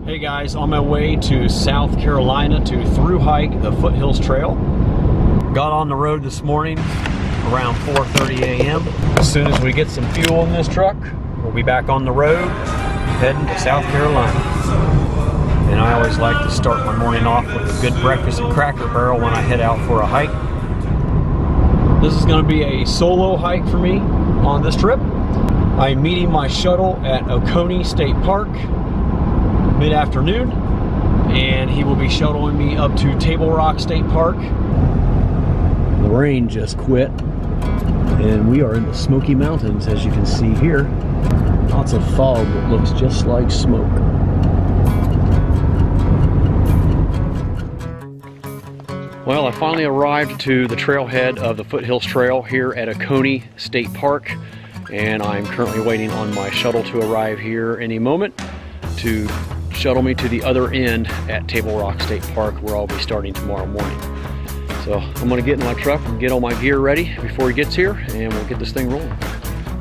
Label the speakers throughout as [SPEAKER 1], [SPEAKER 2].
[SPEAKER 1] Hey guys, on my way to South Carolina to through hike the Foothills Trail. Got on the road this morning around 4:30 a.m. As soon as we get some fuel in this truck, we'll be back on the road heading to South Carolina. And I always like to start my morning off with a good breakfast at Cracker Barrel when I head out for a hike. This is going to be a solo hike for me on this trip. I'm meeting my shuttle at Oconee State Park mid-afternoon, and he will be shuttling me up to Table Rock State Park. The rain just quit, and we are in the Smoky Mountains, as you can see here. Lots of fog that looks just like smoke. Well, I finally arrived to the trailhead of the Foothills Trail here at Oconee State Park, and I'm currently waiting on my shuttle to arrive here any moment to shuttle me to the other end at Table Rock State Park, where I'll be starting tomorrow morning. So I'm gonna get in my truck and get all my gear ready before he gets here, and we'll get this thing rolling.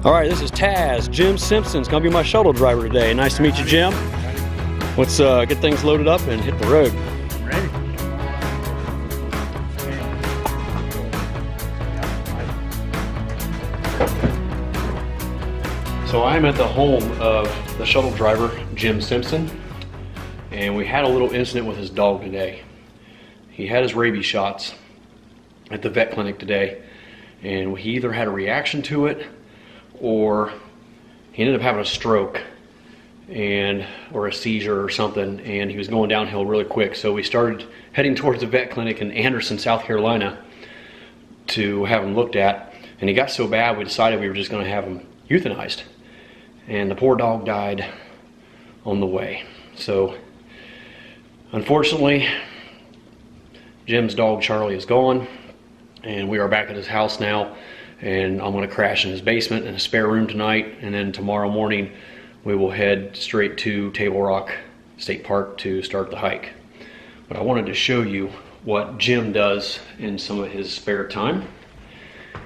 [SPEAKER 1] All right, this is Taz. Jim Simpson's gonna be my shuttle driver today. Nice to meet you, Jim. Let's get things loaded up and hit the road.
[SPEAKER 2] Ready.
[SPEAKER 1] So I'm at the home of the shuttle driver, Jim Simpson, and we had a little incident with his dog today. He had his rabies shots at the vet clinic today, and he either had a reaction to it or he ended up having a stroke or a seizure or something, and he was going downhill really quick. So we started heading towards the vet clinic in Anderson, South Carolina to have him looked at, and he got so bad we decided we were just going to have him euthanized. And the poor dog died on the way. So unfortunately, Jim's dog Charlie is gone, and we are back at his house now, and I'm going to crash in his basement in a spare room tonight, and then tomorrow morning we will head straight to Table Rock State Park to start the hike. But I wanted to show you what Jim does in some of his spare time.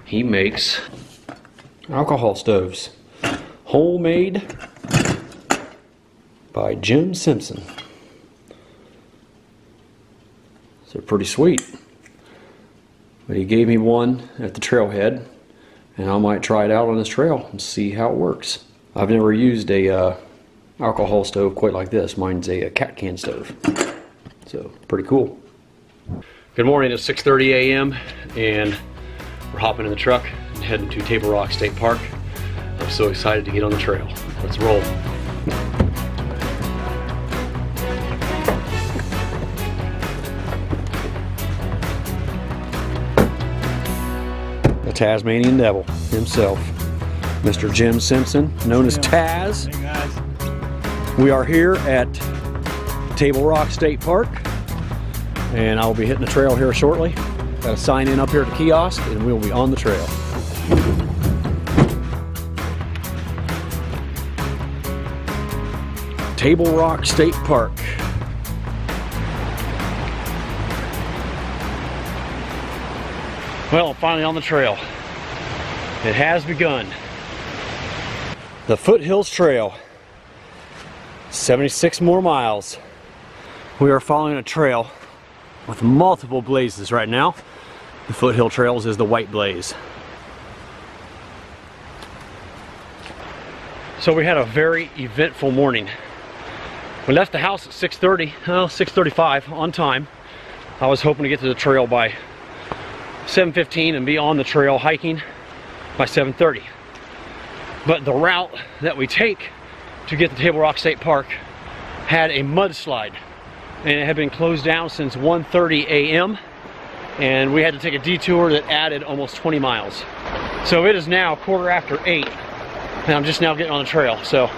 [SPEAKER 1] He makes alcohol stoves, homemade by Jim Simpson. So pretty sweet. But he gave me one at the trailhead, and I might try it out on this trail and see how it works. I've never used a alcohol stove quite like this. Mine's a cat can stove. So pretty cool. Good morning. It's 6:30 a.m. and we're hopping in the truck and heading to Table Rock State Park. I'm so excited to get on the trail. Let's roll. The Tasmanian Devil himself, Mr. Jim Simpson, known as Taz.
[SPEAKER 2] Hey guys.
[SPEAKER 1] We are here at Table Rock State Park, and I'll be hitting the trail here shortly. Got to sign in up here at the kiosk, and we'll be on the trail. Table Rock State Park. Well, I'm finally on the trail. It has begun. The Foothills Trail. 76 more miles. We are following a trail with multiple blazes right now. The Foothill Trails is the white blaze. So we had a very eventful morning. We left the house at 6:30, 6:35 on time. I was hoping to get to the trail by 7:15 and be on the trail hiking by 7:30. But the route that we take to get to Table Rock State Park had a mudslide, and it had been closed down since 1:30 a.m. and we had to take a detour that added almost 20 miles. So it is now 8:15, and I'm just now getting on the trail. So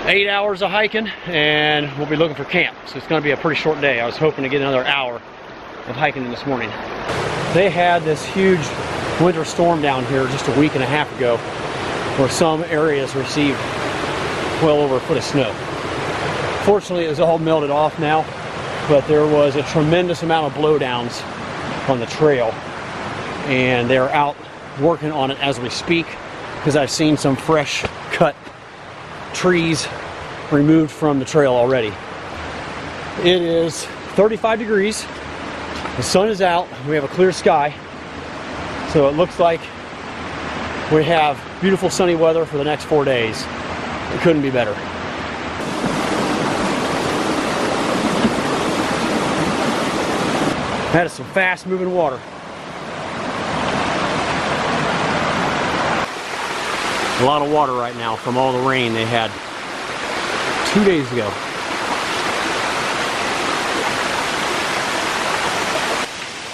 [SPEAKER 1] 8 hours of hiking, and we'll be looking for camp. So it's going to be a pretty short day. I was hoping to get another hour of hiking in this morning. They had this huge winter storm down here just a week and a half ago, where some areas received well over a foot of snow. Fortunately, it was all melted off now, but there was a tremendous amount of blowdowns on the trail, and they're out working on it as we speak, because I've seen some fresh cut trees removed from the trail already. It is 35 degrees. The sun is out. We have a clear sky. So it looks like we have beautiful sunny weather for the next 4 days. It couldn't be better. That is some fast moving water. A lot of water right now from all the rain they had 2 days ago.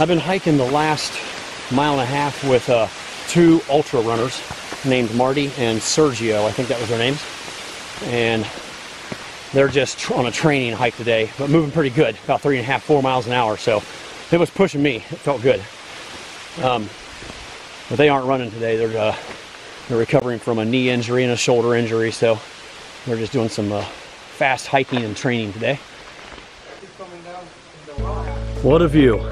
[SPEAKER 1] I've been hiking the last mile and a half with two ultra runners named Marty and Sergio, I think that was their names. And they're just on a training hike today, but moving pretty good, about 3.5, 4 miles an hour. So it was pushing me, it felt good. But they aren't running today. They're recovering from a knee injury and a shoulder injury, so they're just doing some fast hiking and training today. What a view.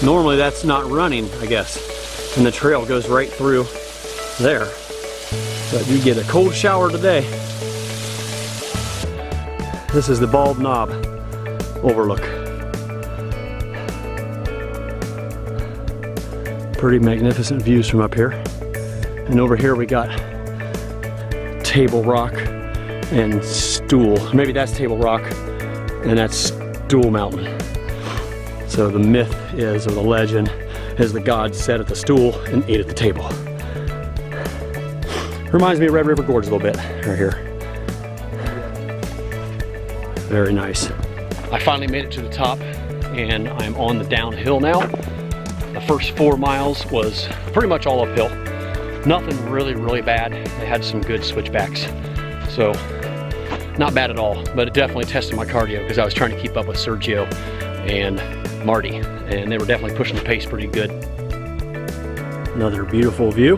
[SPEAKER 1] Normally that's not running, I guess, and the trail goes right through there. But you get a cold shower today. This is the Bald Knob overlook. Pretty magnificent views from up here. And over here we got Table Rock and Stool. Maybe that's Table Rock and that's Stool Mountain. So the myth is, or the legend, is the gods sat at the stool and ate at the table. Reminds me of Red River Gorge a little bit, right here. Very nice. I finally made it to the top and I'm on the downhill now. The first 4 miles was pretty much all uphill. Nothing really bad. They had some good switchbacks. So not bad at all, but it definitely tested my cardio because I was trying to keep up with Sergio and Marty, and they were definitely pushing the pace pretty good. Another beautiful view.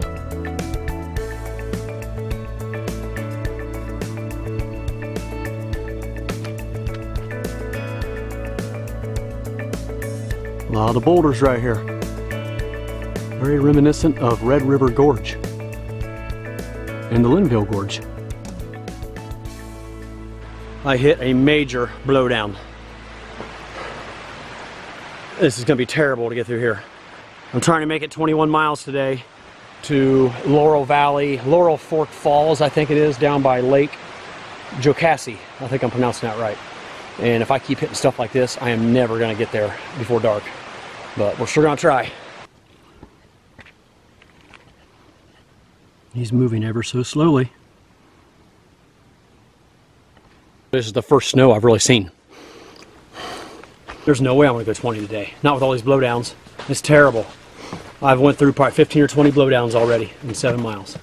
[SPEAKER 1] A lot of boulders right here. Very reminiscent of Red River Gorge and the Linville Gorge. I hit a major blowdown. This is gonna be terrible to get through here. I'm trying to make it 21 miles today to Laurel Valley, Laurel Fork Falls, I think it is, down by Lake Jocassee. I think I'm pronouncing that right. And if I keep hitting stuff like this, I am never gonna get there before dark. But we're sure gonna try. He's moving ever so slowly. This is the first snow I've really seen. There's no way I'm gonna go 20 today. Not with all these blowdowns. It's terrible. I've went through probably 15 or 20 blowdowns already in 7 miles.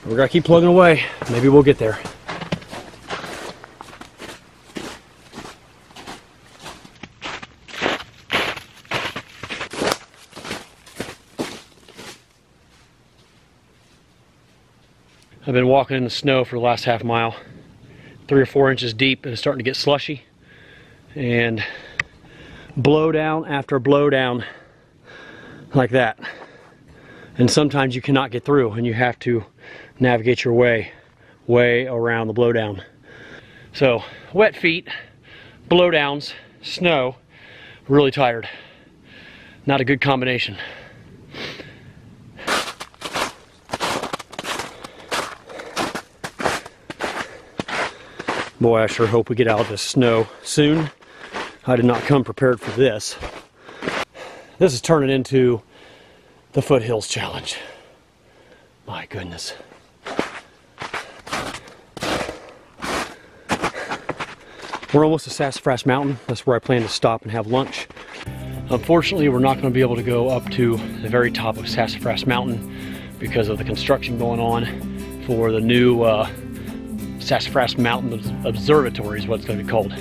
[SPEAKER 1] We're gonna keep plugging away. Maybe we'll get there. I've been walking in the snow for the last half mile, 3 or 4 inches deep, and it's starting to get slushy. And blowdown after blowdown like that. And sometimes you cannot get through and you have to navigate your way around the blowdown. So wet feet, blowdowns, snow, really tired. Not a good combination. Boy, I sure hope we get out of this snow soon. I did not come prepared for this. This is turning into the Foothills Challenge. My goodness. We're almost to Sassafras Mountain. That's where I plan to stop and have lunch. Unfortunately, we're not going to be able to go up to the very top of Sassafras Mountain because of the construction going on for the new Sassafras Mountain Observatory is what it's going to be called.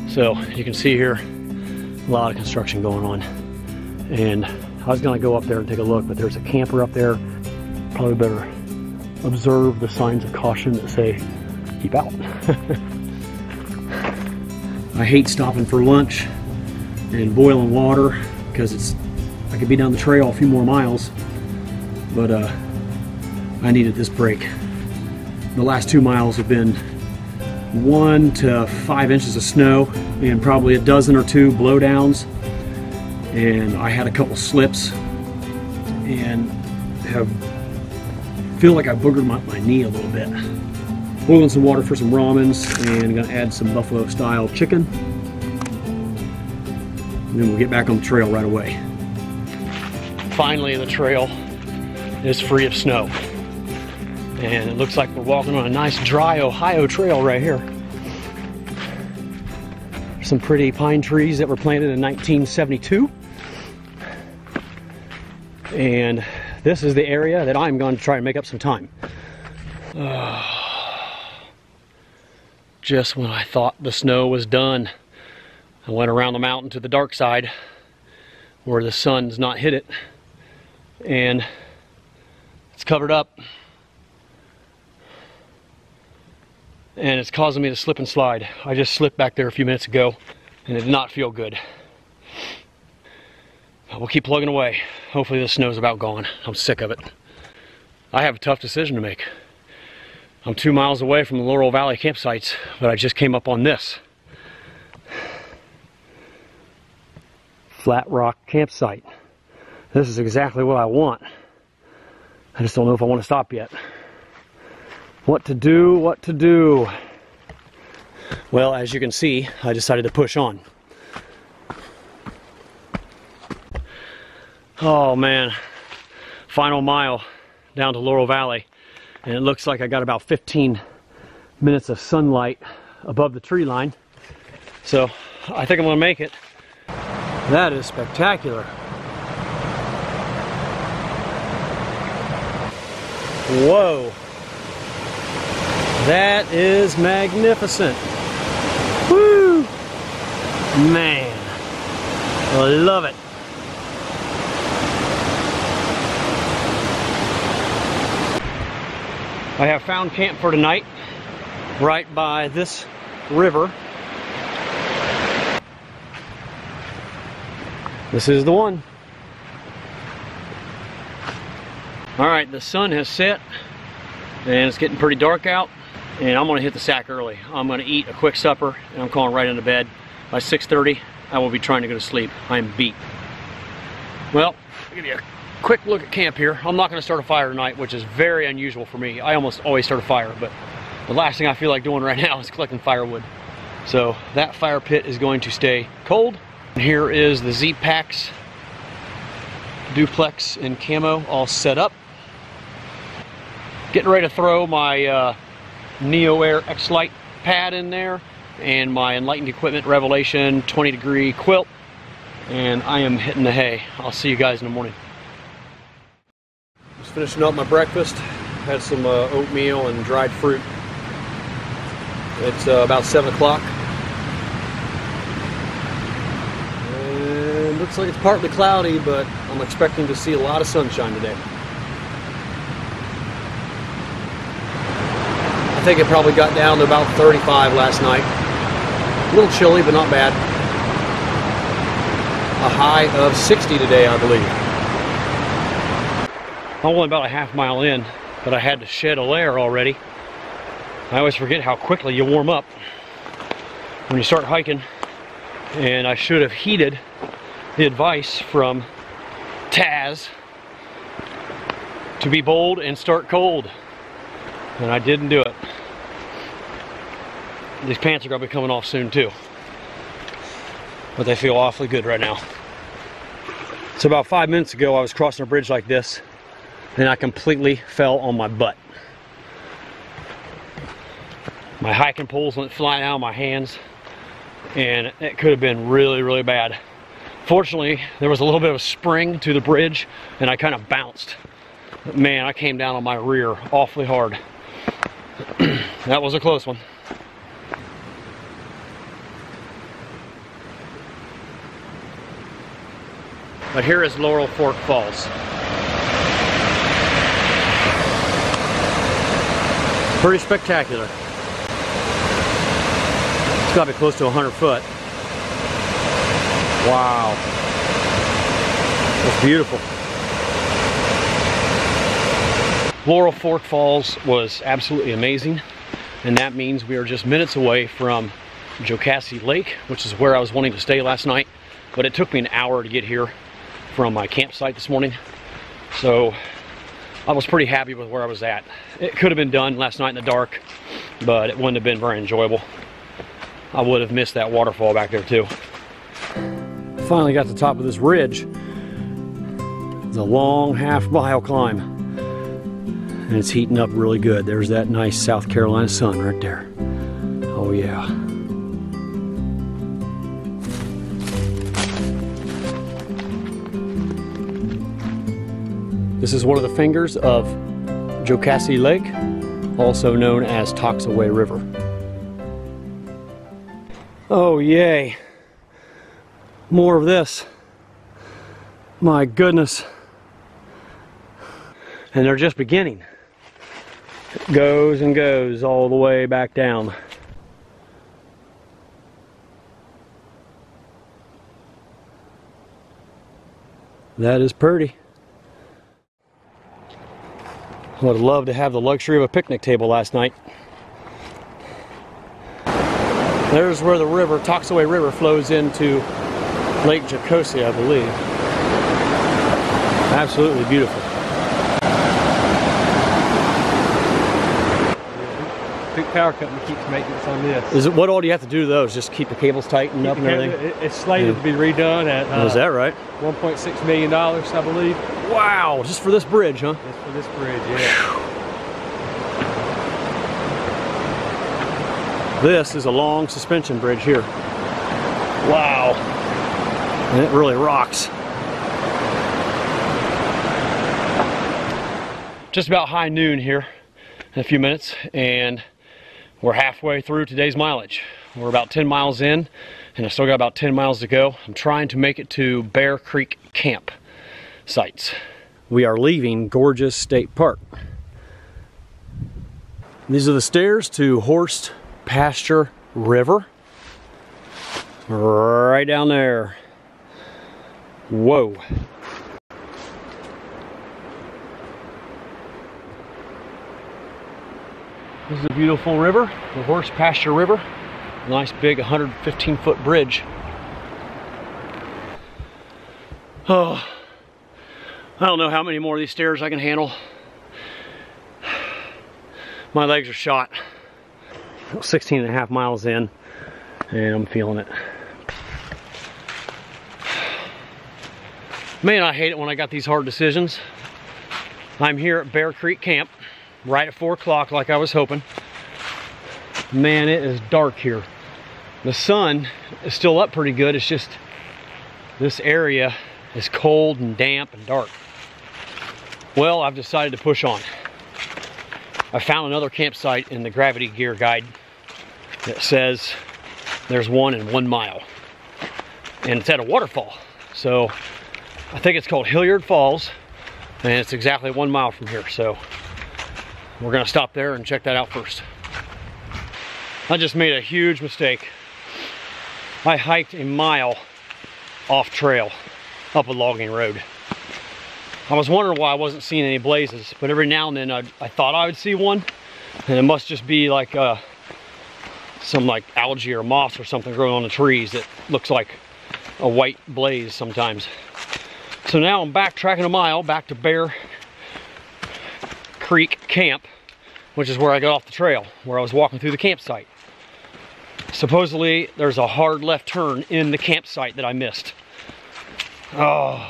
[SPEAKER 1] So you can see here a lot of construction going on, and I was going to go up there and take a look, but there's a camper up there. Probably better observe the signs of caution that say keep out. I hate stopping for lunch and boiling water because I could be down the trail a few more miles, but I needed this break. The last 2 miles have been 1 to 5 inches of snow and probably a dozen or two blowdowns. And I had a couple slips and feel like I boogered my knee a little bit. Boiling some water for some ramens and gonna add some buffalo style chicken. And then we'll get back on the trail right away. Finally, the trail is free of snow. And it looks like we're walking on a nice dry Ohio trail right here. Some pretty pine trees that were planted in 1972. And this is the area that I'm going to try and make up some time. Just when I thought the snow was done, I went around the mountain to the dark side where the sun's not hit it, and it's covered up, and it's causing me to slip and slide. I just slipped back there a few minutes ago and it did not feel good. We'll keep plugging away. Hopefully the snow's about gone. I'm sick of it. I have a tough decision to make. I'm 2 miles away from the Laurel Valley campsites, but I just came up on this Flat Rock campsite. This is exactly what I want. I just don't know if I want to stop yet. What to do, what to do. Well, as you can see, I decided to push on. Oh man, final mile down to Laurel Valley, and it looks like I got about 15 minutes of sunlight above the tree line, so I think I'm gonna make it. That is spectacular. Whoa, that is magnificent. Woo, man, I love it. I have found camp for tonight right by this river. This is the one. Alright, the sun has set and it's getting pretty dark out, and I'm going to hit the sack early. I'm going to eat a quick supper and I'm calling right into bed. By 6:30 I will be trying to go to sleep. I am beat. Well, I'll give you a quick look at camp here. I'm not going to start a fire tonight, which is very unusual for me. I almost always start a fire, but the last thing I feel like doing right now is collecting firewood. So that fire pit is going to stay cold. And here is the Z-Packs duplex in camo all set up. Getting ready to throw my Neo Air X-Lite pad in there and my Enlightened Equipment Revelation 20-degree quilt, and I am hitting the hay. I'll see you guys in the morning. Just finishing up my breakfast. Had some oatmeal and dried fruit. It's about 7 o'clock. And looks like it's partly cloudy, but I'm expecting to see a lot of sunshine today. I think it probably got down to about 35 last night. A little chilly, but not bad. A high of 60 today, I believe. I'm only about a half mile in, but I had to shed a layer already. I always forget how quickly you warm up when you start hiking, and I should have heeded the advice from Taz to be bold and start cold, and I didn't do it. These pants are going to be coming off soon too, but they feel awfully good right now. So about 5 minutes ago I was crossing a bridge like this and I completely fell on my butt. My hiking poles went flying out of my hands, and it could have been really, really bad. Fortunately, there was a little bit of a spring to the bridge and I kind of bounced. But man, I came down on my rear awfully hard. That was a close one. But here is Laurel Fork Falls. Pretty spectacular. It's got to be close to 100 foot. Wow. It's beautiful. Laurel Fork Falls was absolutely amazing, and that means we are just minutes away from Jocassee Lake, which is where I was wanting to stay last night, but it took me an hour to get here from my campsite this morning, so I was pretty happy with where I was at. It could have been done last night in the dark, but it wouldn't have been very enjoyable. I would have missed that waterfall back there too. Finally got to the top of this ridge. It's a long half-mile climb, and it's heating up really good. There's that nice South Carolina sun right there. Oh yeah. This is one of the fingers of Jocassee Lake, also known as Toxaway River. Oh yay, more of this. My goodness. And they're just beginning. It goes and goes all the way back down. That is pretty. I would love to have the luxury of a picnic table last night. There's where the river, Toxaway River, flows into Lake Jocassee, I believe. Absolutely beautiful.
[SPEAKER 2] Big power company keeps maintenance on this.
[SPEAKER 1] Is it, what all do you have to do to those? Just keep the cables tightened up and everything?
[SPEAKER 2] It's slated to be redone at
[SPEAKER 1] is that right?
[SPEAKER 2] $1.6 million, I believe.
[SPEAKER 1] Wow, just for this bridge, huh?
[SPEAKER 2] Just for this bridge, yeah.
[SPEAKER 1] This is a long suspension bridge here. Wow. And it really rocks. Just about high noon here in a few minutes, and we're halfway through today's mileage. We're about 10 miles in, and I still got about 10 miles to go. I'm trying to make it to Bear Creek Camp sites. We are leaving Gorgeous State Park. These are the stairs to Horse Pasture River. Right down there. Whoa. This is a beautiful river, the Horse Pasture River. Nice big 115-foot bridge. Oh, I don't know how many more of these stairs I can handle. My legs are shot. 16 and a half miles in, and I'm feeling it. Man, I hate it when I got these hard decisions. I'm here at Bear Creek Camp, right at 4 o'clock like I was hoping. Man, it is dark here. The sun is still up pretty good. It's just this area is cold and damp and dark. Well, I've decided to push on. I found another campsite in the Gravity Gear Guide that says there's one in 1 mile. And it's at a waterfall. So I think it's called Hilliard Falls, and it's exactly 1 mile from here. So we're gonna stop there and check that out first. I just made a huge mistake. I hiked a mile off trail up a logging road. I was wondering why I wasn't seeing any blazes, but every now and then I thought I would see one, and it must just be like some like algae or moss or something growing on the trees that looks like a white blaze sometimes. So now I'm backtracking a mile back to Bear Creek Camp, which is where I got off the trail, where I was walking through the campsite. Supposedly there's a hard left turn in the campsite that I missed. Oh.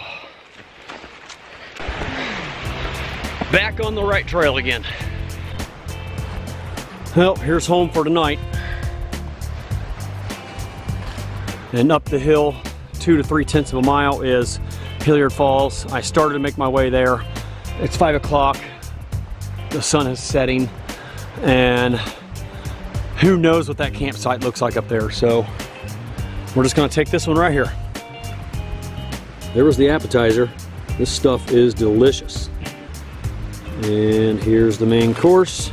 [SPEAKER 1] Back on the right trail again. Well, here's home for tonight. And up the hill 2 to 3/10 of a mile is Hilliard Falls. I started to make my way there. It's 5 o'clock. The sun is setting, and who knows what that campsite looks like up there. So we're just gonna take this one right here. There was the appetizer. This stuff is delicious. And here's the main course.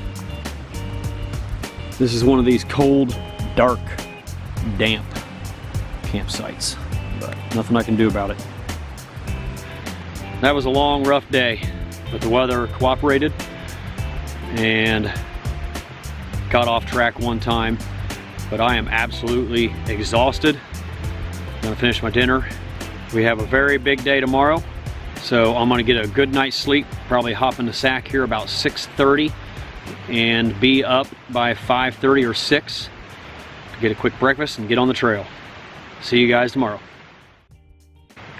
[SPEAKER 1] This is one of these cold, dark, damp campsites, but nothing I can do about it. That was a long, rough day, but the weather cooperated, and got off track one time, but I am absolutely exhausted. I'm gonna finish my dinner. We have a very big day tomorrow, so I'm gonna get a good night's sleep, probably hop in the sack here about 6:30 and be up by 5:30 or 6. Get a quick breakfast and get on the trail. See you guys tomorrow.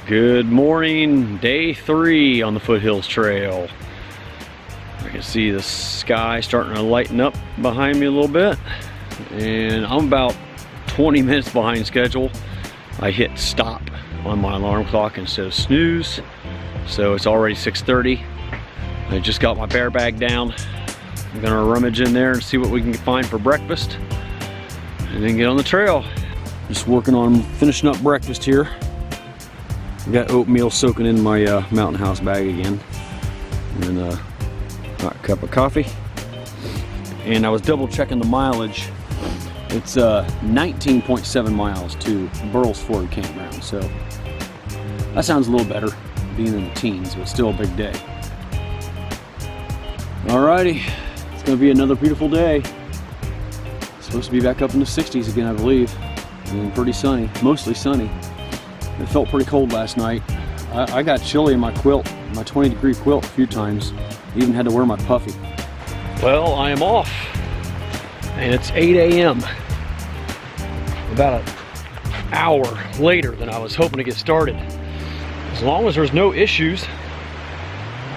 [SPEAKER 1] Good morning, day 3 on the Foothills Trail. I can see the sky starting to lighten up behind me a little bit, and I'm about 20 minutes behind schedule. I hit stop on my alarm clock instead of snooze, so it's already 6:30. I just got my bear bag down. I'm gonna rummage in there and see what we can find for breakfast, and then get on the trail. Just working on finishing up breakfast here. I got oatmeal soaking in my Mountain House bag again, and a hot cup of coffee. And I was double checking the mileage. It's 19.7 miles to Burles Ford Campground, so that sounds a little better, being in the teens, but still a big day. Alrighty, it's gonna be another beautiful day. It's supposed to be back up in the 60s again, I believe, and pretty sunny, mostly sunny. It felt pretty cold last night. I got chilly in my quilt, my 20-degree quilt a few times. Even had to wear my puffy. Well, I am off, and it's 8 a.m. About an hour later than I was hoping to get started. As long as there's no issues,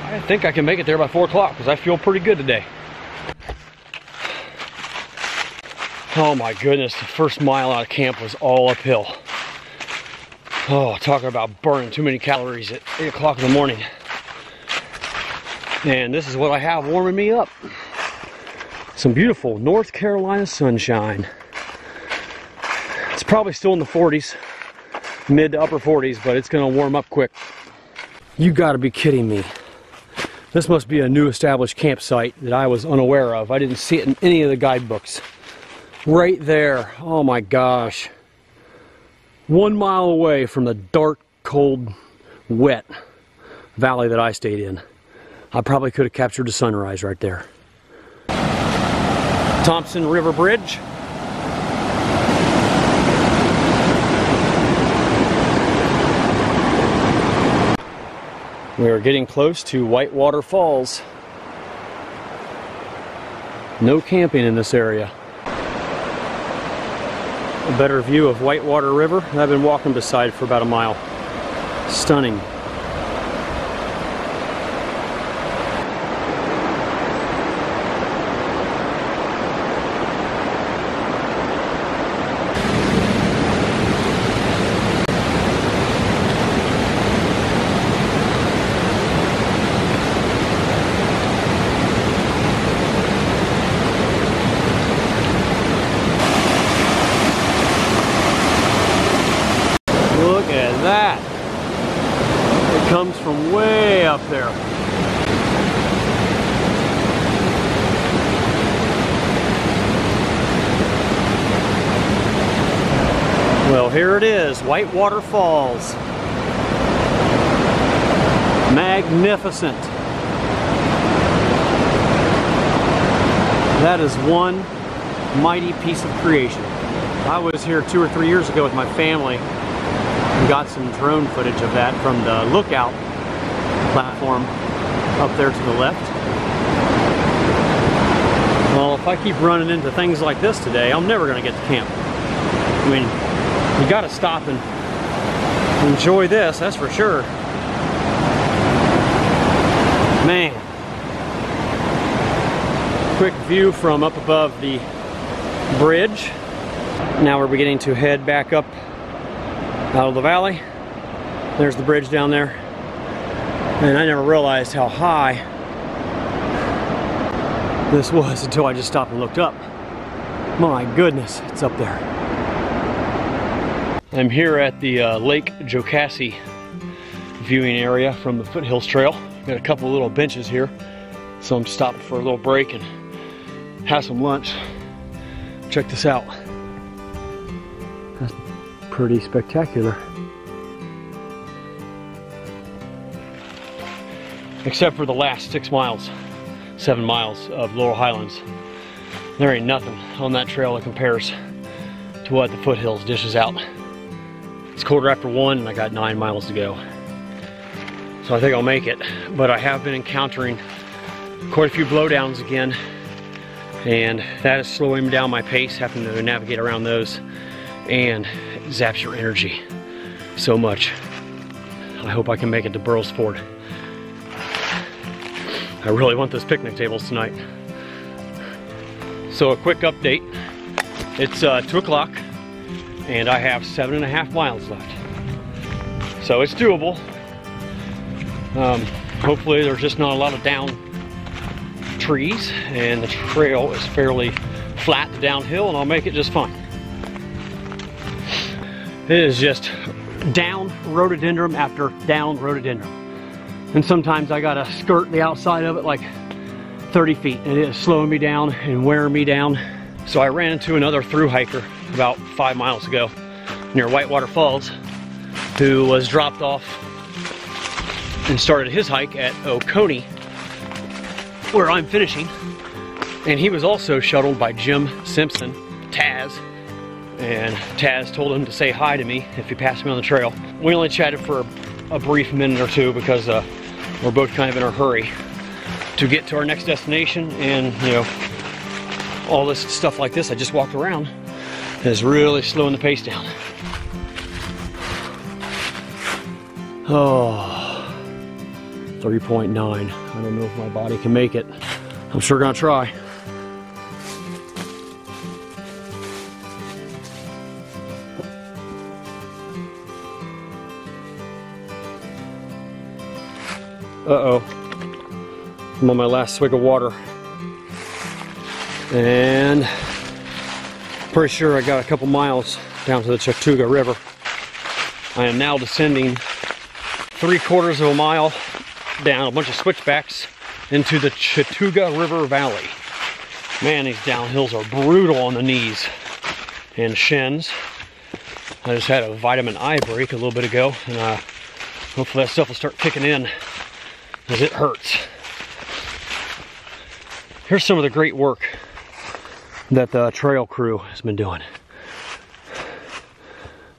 [SPEAKER 1] I think I can make it there by 4 o'clock because I feel pretty good today. Oh my goodness, the first mile out of camp was all uphill. Oh, talking about burning too many calories at 8 o'clock in the morning. And this is what I have warming me up. Some beautiful North Carolina sunshine. It's probably still in the 40s, mid to upper 40s, but it's gonna warm up quick. You gotta be kidding me. This must be a new established campsite that I was unaware of. I didn't see it in any of the guidebooks. Right there, oh my gosh. 1 mile away from the dark, cold, wet valley that I stayed in. I probably could have captured the sunrise right there. Thompson River Bridge. We are getting close to Whitewater Falls. No camping in this area. A better view of Whitewater River. I've been walking beside it for about a mile. Stunning. Look at that. It comes from way up there. Well, here it is, Whitewater Falls. Magnificent. That is one mighty piece of creation. I was here 2 or 3 years ago with my family. We got some drone footage of that from the lookout platform up there to the left. Well, if I keep running into things like this today, I'm never going to get to camp. I mean, you got to stop and enjoy this, that's for sure. Man. Quick view from up above the bridge. Now we're beginning to head back up out of the valley. There's the bridge down there. And I never realized how high this was until I just stopped and looked up. My goodness, it's up there. I'm here at the Lake Jocassee viewing area from the Foothills Trail. Got a couple little benches here, so I'm stopping for a little break and have some lunch. Check this out. That's pretty spectacular. Except for the last 6 miles. 7 miles of Laurel Highlands. There ain't nothing on that trail that compares to what the Foothills dishes out. It's 1:15 and I got 9 miles to go. So I think I'll make it, but I have been encountering quite a few blowdowns again, and that is slowing down my pace, having to navigate around those, and it zaps your energy so much. I hope I can make it to Burroughs Ford. I really want those picnic tables tonight. So a quick update. It's 2 o'clock and I have 7.5 miles left. So it's doable. Hopefully there's just not a lot of down trees and the trail is fairly flat to downhill, and I'll make it just fine. It is just down rhododendron after down rhododendron. And sometimes I gotta skirt the outside of it like 30 feet, and it is slowing me down and wearing me down. So I ran into another through hiker about 5 miles ago near Waterfalls, who was dropped off and started his hike at Oconee, where I'm finishing. And he was also shuttled by Jim Simpson, Taz, and Taz told him to say hi to me if he passed me on the trail. We only chatted for a brief minute or two because we're both kind of in a hurry to get to our next destination, and you know, all this stuff like this I just walked around is really slowing the pace down. Oh, 3.9. I don't know if my body can make it. I'm sure gonna try. Uh-oh. I'm on my last swig of water. And pretty sure I got a couple miles down to the Chattooga River. I am now descending 3/4 of a mile down a bunch of switchbacks into the Chattooga River Valley. Man, these downhills are brutal on the knees and shins. I just had a vitamin I break a little bit ago, and hopefully that stuff will start kicking in, as it hurts. Here's some of the great work that the trail crew has been doing.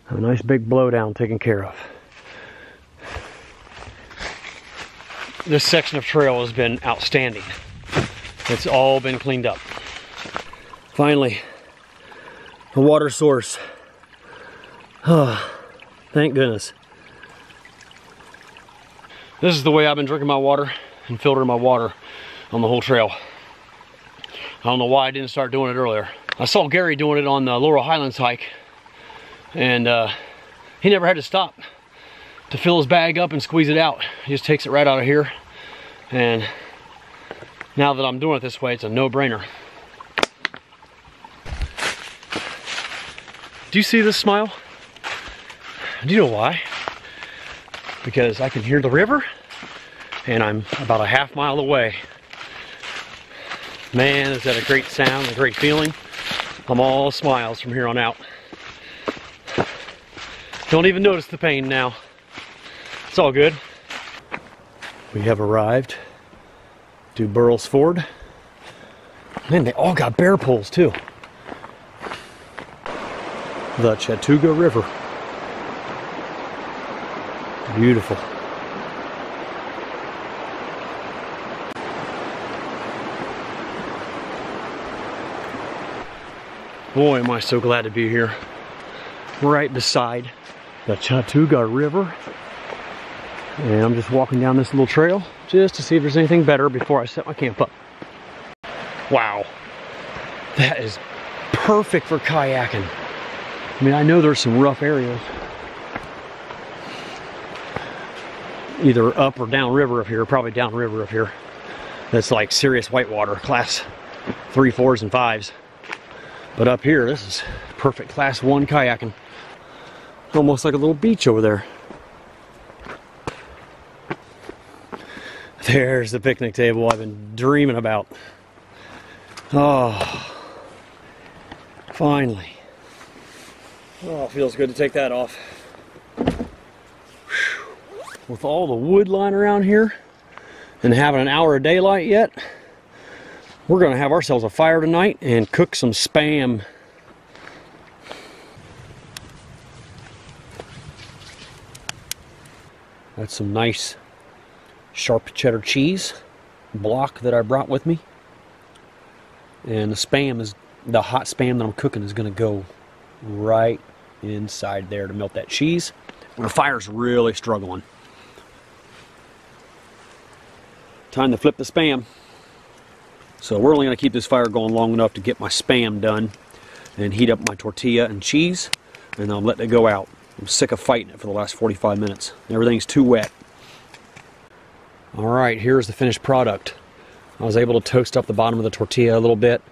[SPEAKER 1] A nice big blowdown taken care of. This section of trail has been outstanding. It's all been cleaned up. Finally, a water source. Oh, thank goodness. This is the way I've been drinking my water and filtering my water on the whole trail. I don't know why I didn't start doing it earlier. I saw Gary doing it on the Laurel Highlands hike, and he never had to stop to fill his bag up and squeeze it out. He just takes it right out of here, and now that I'm doing it this way, it's a no-brainer. Do you see this smile? Do you know why? Because I can hear the river, and I'm about a half mile away. Man, is that a great sound, a great feeling. I'm all smiles from here on out. Don't even notice the pain now. It's all good. We have arrived to Burroughs Ford. Man, they all got bear poles too. The Chattooga River. Beautiful. Boy, am I so glad to be here. Right beside the Chattooga River. And I'm just walking down this little trail just to see if there's anything better before I set my camp up. Wow. That is perfect for kayaking. I mean, I know there's some rough areas, either up or down river up here, probably down river up here. That's like serious whitewater, class 3, 4s, and 5s. But up here, this is perfect class 1 kayaking. Almost like a little beach over there. There's the picnic table I've been dreaming about. Oh, finally. Oh, it feels good to take that off. With all the wood lying around here and having an hour of daylight yet, We're gonna have ourselves a fire tonight and cook some Spam. That's some nice sharp cheddar cheese block that I brought with me. And the Spam is, the hot Spam that I'm cooking is gonna go right inside there to melt that cheese. The fire's really struggling. Time to flip the Spam. So we're only going to keep this fire going long enough to get my Spam done and heat up my tortilla and cheese, and I'm letting it go out. I'm sick of fighting it for the last 45 minutes. Everything's too wet. Alright, here's the finished product. I was able to toast up the bottom of the tortilla a little bit.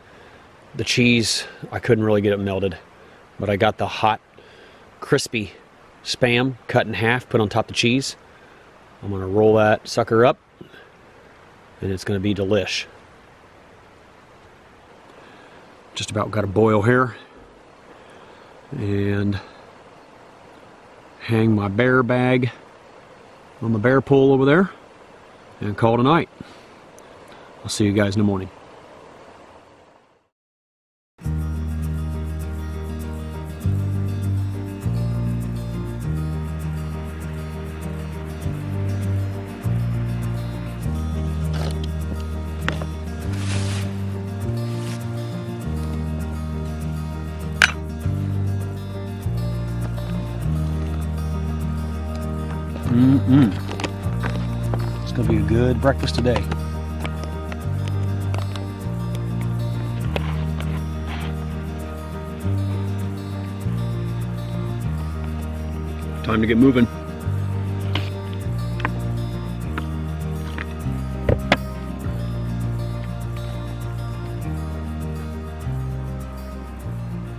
[SPEAKER 1] The cheese, I couldn't really get it melted, but I got the hot, crispy Spam cut in half, put on top of the cheese. I'm going to roll that sucker up, and it's going to be delish. Just about got a boil here, and hang my bear bag on the bear pole over there and call it a night. I'll see you guys in the morning. It's going to be a good breakfast today. Time to get moving.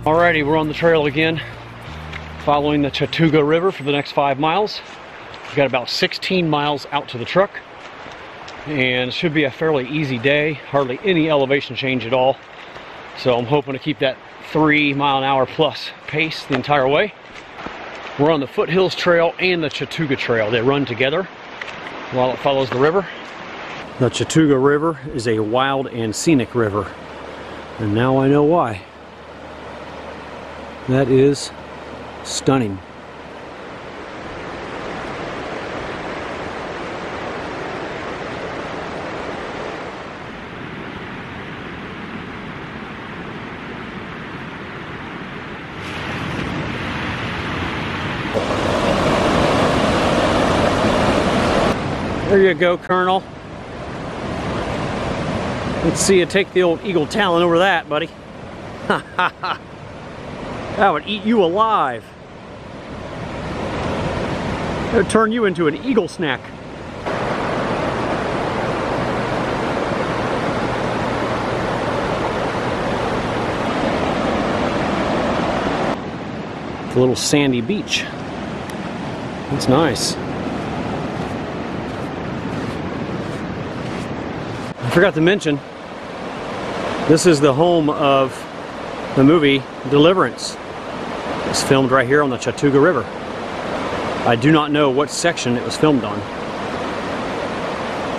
[SPEAKER 1] Alrighty, we're on the trail again, following the Chattooga River for the next 5 miles. We've got about 16 miles out to the truck, and it should be a fairly easy day, hardly any elevation change at all. So I'm hoping to keep that 3 mile an hour plus pace the entire way. We're on the Foothills Trail and the Chattooga Trail. They run together while it follows the river. The Chattooga River is a wild and scenic river, and now I know why. That is stunning. There you go, Colonel. Let's see you take the old eagle talon over that, buddy. Ha ha ha. That would eat you alive. It would turn you into an eagle snack. It's a little sandy beach. That's nice. I forgot to mention, this is the home of the movie Deliverance. It's filmed right here on the Chattooga River. I do not know what section it was filmed on.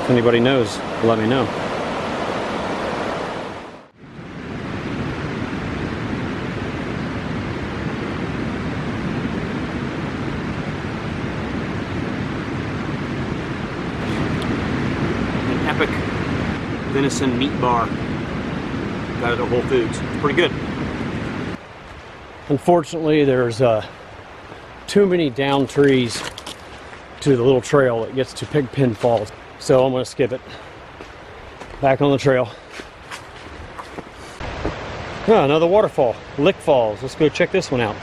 [SPEAKER 1] If anybody knows, let me know. An epic venison meat bar. Got it at Whole Foods. Pretty good. Unfortunately, there's too many down trees to the little trail that gets to Pigpen Falls, so I'm going to skip it. Back on the trail. Oh, another waterfall, Lick Falls. Let's go check this one out.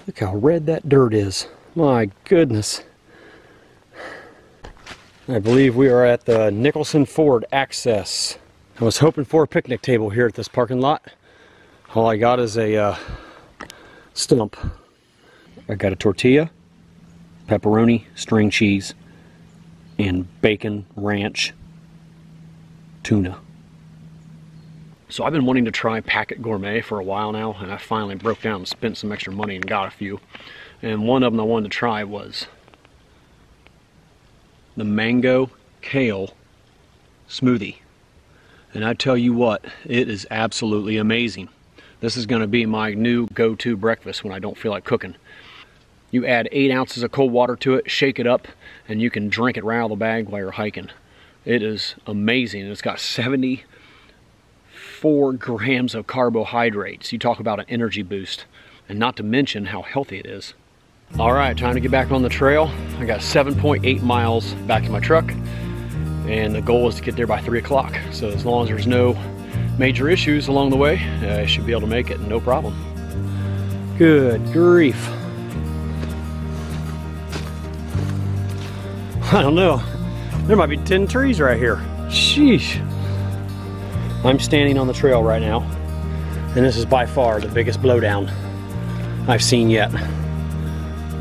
[SPEAKER 1] Look how red that dirt is. My goodness. I believe we are at the Nicholson Ford access. I was hoping for a picnic table here at this parking lot. All I got is a stump. I got a tortilla, pepperoni, string cheese, and bacon ranch tuna. So I've been wanting to try Packet Gourmet for a while now, and I finally broke down and spent some extra money and got a few. And one of them I wanted to try was the mango kale smoothie. And I tell you what, it is absolutely amazing. This is going to be my new go-to breakfast when I don't feel like cooking. You add 8 ounces of cold water to it, shake it up, and you can drink it right out of the bag while you're hiking. It is amazing. It's got 74 grams of carbohydrates. You talk about an energy boost, and not to mention how healthy it is. All right, time to get back on the trail. I got 7.8 miles back in my truck, and the goal is to get there by 3 o'clock. So as long as there's no major issues along the way, I should be able to make it, no problem. Good grief. I don't know. There might be 10 trees right here. Sheesh. I'm standing on the trail right now, and this is by far the biggest blowdown I've seen yet.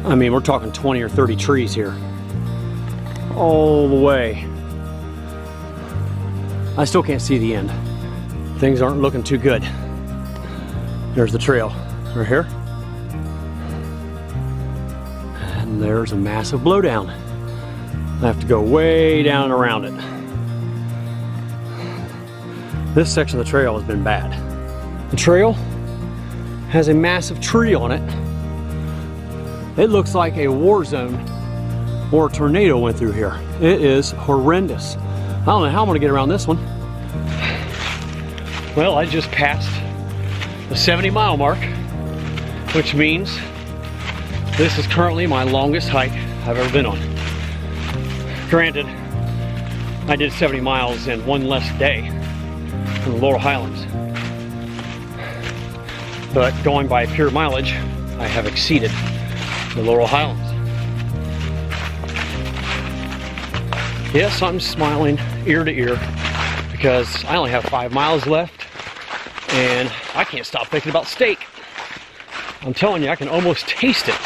[SPEAKER 1] I mean, we're talking 20 or 30 trees here. All the way. I still can't see the end. Things aren't looking too good. There's the trail right here. And there's a massive blowdown. I have to go way down and around it. This section of the trail has been bad. The trail has a massive tree on it. It looks like a war zone or a tornado went through here. It is horrendous. I don't know how I'm gonna get around this one. Well, I just passed the 70-mile mark, which means this is currently my longest hike I've ever been on. Granted, I did 70 miles in one less day in the Laurel Highlands. But going by pure mileage, I have exceeded the Laurel Highlands. Yes, I'm smiling ear to ear because I only have 5 miles left and I can't stop thinking about steak. I'm telling you, I can almost taste it.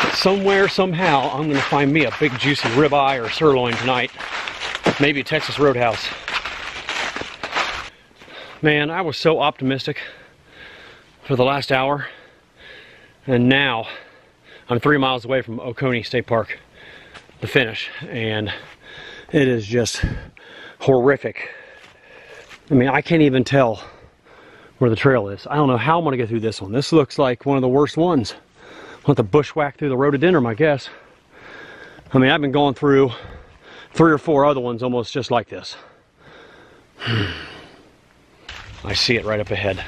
[SPEAKER 1] But somewhere, somehow, I'm gonna find me a big juicy ribeye or sirloin tonight. Maybe a Texas Roadhouse. Man, I was so optimistic for the last hour, and now I'm 3 miles away from Oconee State Park, the finish, and it is just horrific. I mean, I can't even tell where the trail is. I don't know how I'm gonna get through this one. This looks like one of the worst ones. I'll have to bushwhack through the rhododendron, I guess. I mean, I've been going through 3 or 4 other ones almost just like this. I see it right up ahead.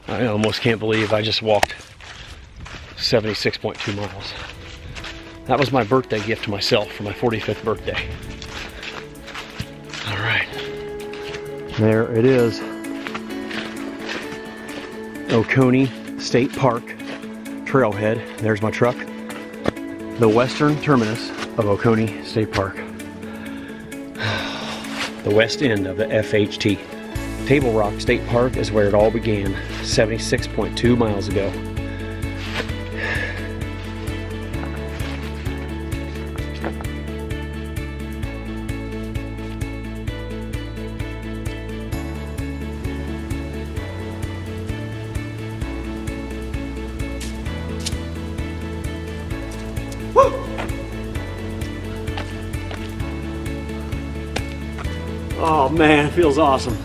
[SPEAKER 1] I almost can't believe I just walked 76.2 miles. That was my birthday gift to myself for my 45th birthday. All right, there it is. Oconee State Park trailhead. There's my truck. The western terminus of Oconee State Park. The west end of the FHT. Table Rock State Park is where it all began 76.2 miles ago. Oh man, it feels awesome.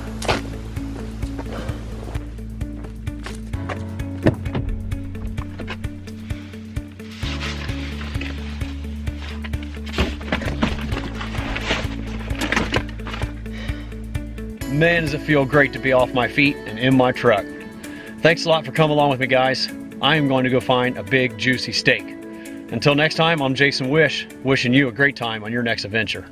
[SPEAKER 1] Man, does it feel great to be off my feet and in my truck. Thanks a lot for coming along with me, guys. I am going to go find a big, juicy steak. Until next time, I'm Jason Wish, wishing you a great time on your next adventure.